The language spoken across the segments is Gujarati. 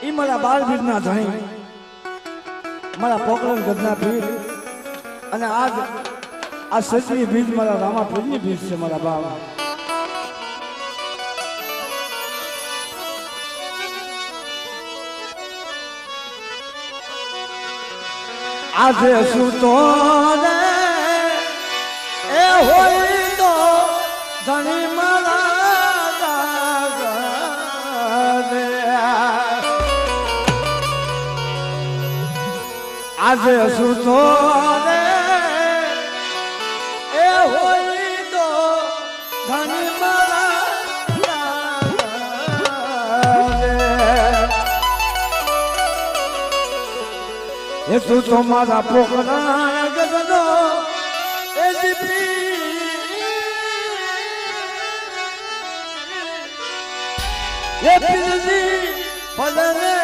ઈ મારા 12 બીજના ધણી મારા પોકરણ ગઢના ભીર અને આજ આ સચવી બીજ મારા રામાપીરની બીજ છે મારા બાપ. આજે સુતો ને એ હોય તો ધણી મારા આજે સુતો ને એ હોય તો ધણી એ તું તો મારા પોકરા ગગનો એ દીપી એ પીલી ફલને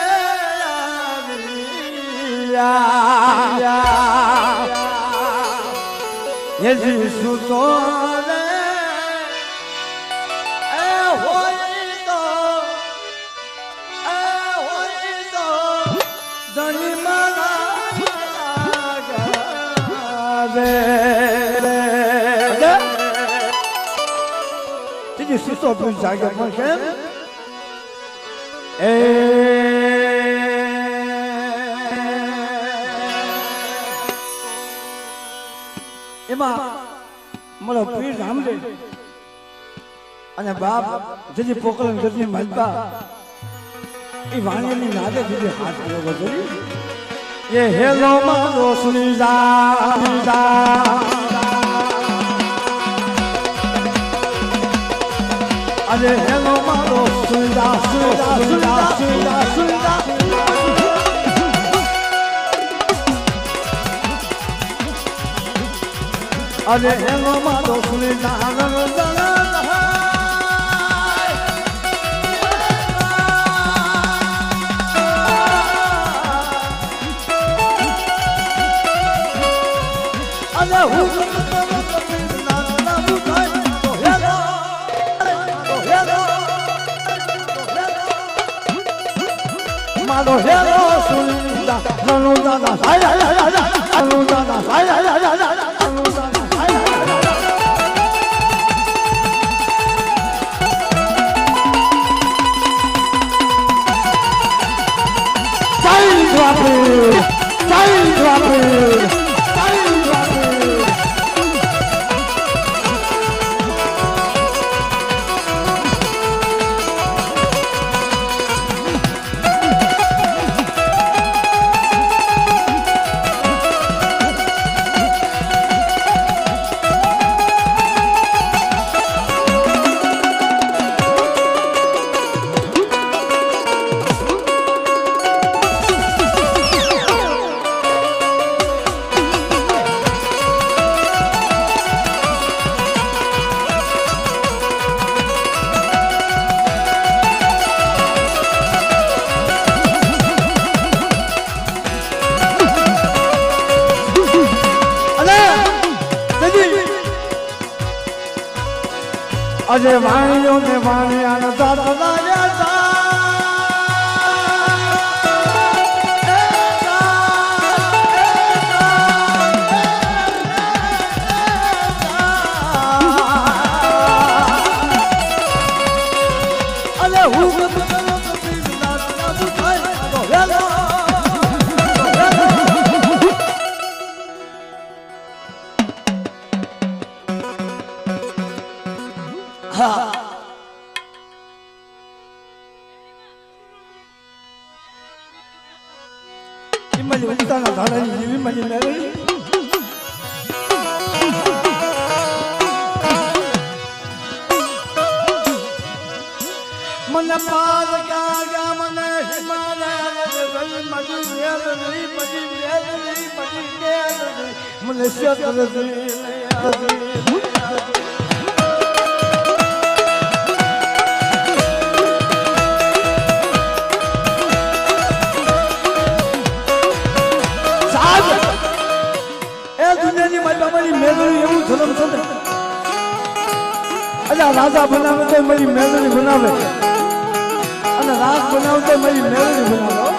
એ જીસુ તો ને એ હોય તો ધણી તીજી સુતો પૂછ જાગે પણ કેમ એ એમાં મારો પીર રામદેવ અને બાપ જેજી પોકરણ ગઢની માલપા એ વાણીની નાદે જેજી હાથ કર્યો જોઈ એ હેલો મારો સુની જા અરે હેલો મારો સુંદા અરે હેલો મારો સુંદા Malo hello sunda no da sai la no da sai la no da sai અજે વાણીઓ ને વાણિયા દાદા દાદા અલે હું Imali wanita na dhana ni imali nari. Mana paad kaga mana Himalaya nari madi nari madi nari mana syat nari. રાજા બનાવે તો મારી મેલડી બનાવે અને અને રાસ બનાવતો મારી મેળવી બનાવો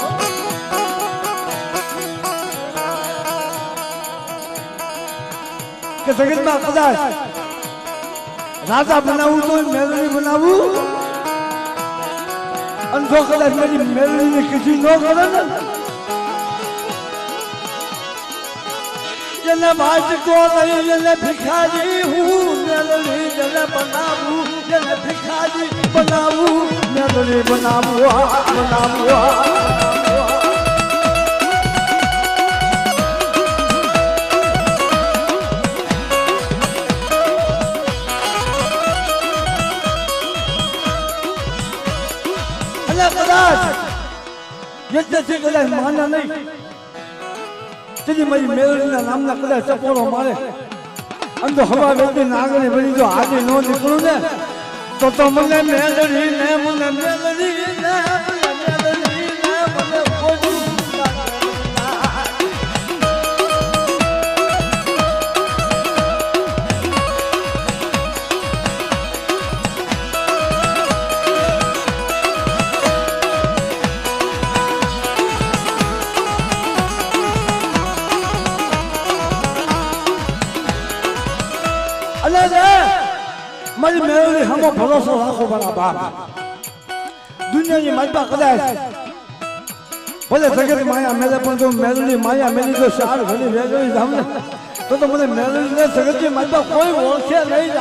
કે જગતમાં કદાચ રાજા બનાવવું તો મેળવી બનાવવું અને જો કદાચ મારી મેળવીને કીધી ન કરે ને જેને બાજકો લઈ જેને ભિખારી હું મેળવી જેને બનાવું જેને ભિખારી બનાવું મેળવી બનાવું કદાચ માના નહીં તેથી મારી મેળવીના નામના કદાચ ચપોરો મારે આમ તો હવા વ્યક્તિ નાગરી બની જો આજે ન નીકળું ને તો મને મેળવી ને મને મેળવી ને મારી મેળવી હમો ભરોસો રાખો મારા બાપ દુનિયાની માલપા કદાચ ભલે જગત માયા મેળે પણ તો મેળવી માયા મેળી તો શાર ઘણી વેગળી જામ ને તો મને મેળવી ને જગતની માલપા કોઈ ઓળખે નહીં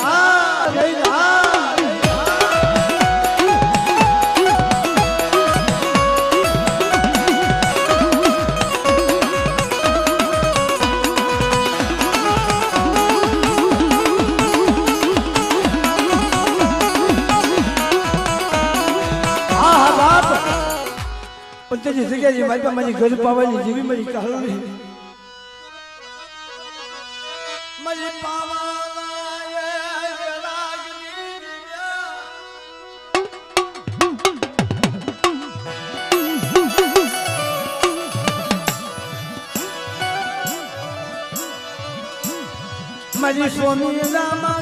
તેની જગ્યાએ મારી પાસે મારી ઘર પાવાની જેવી મારી કહાણી મારી મારી સ્વામી રામા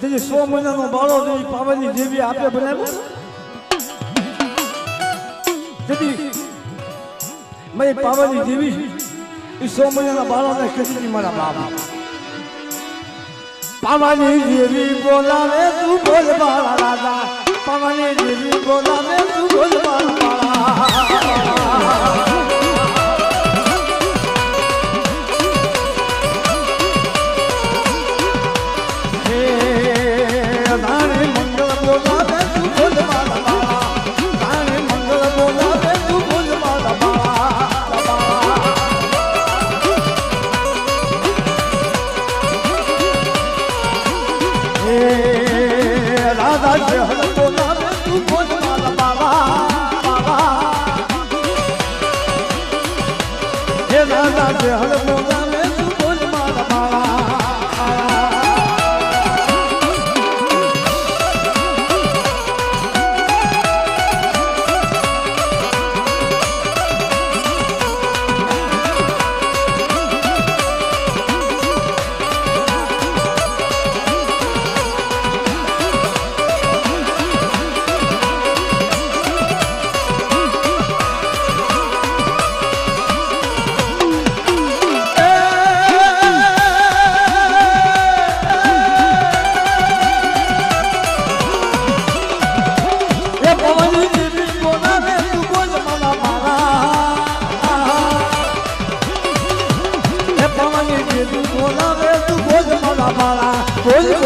જેની 100 મહિનાનો બાળો પાવાની દેવી આપે બનાવ્યો જેથી મેં પાવાની દેવી એ 100 મહિનાના બાળાને કીધી મારા બાપ પાવાની દેવી બોલાવે તું બોલ બાળા રાજા પાવાની દેવી બોલાવે તું બોલ બાળા બોલ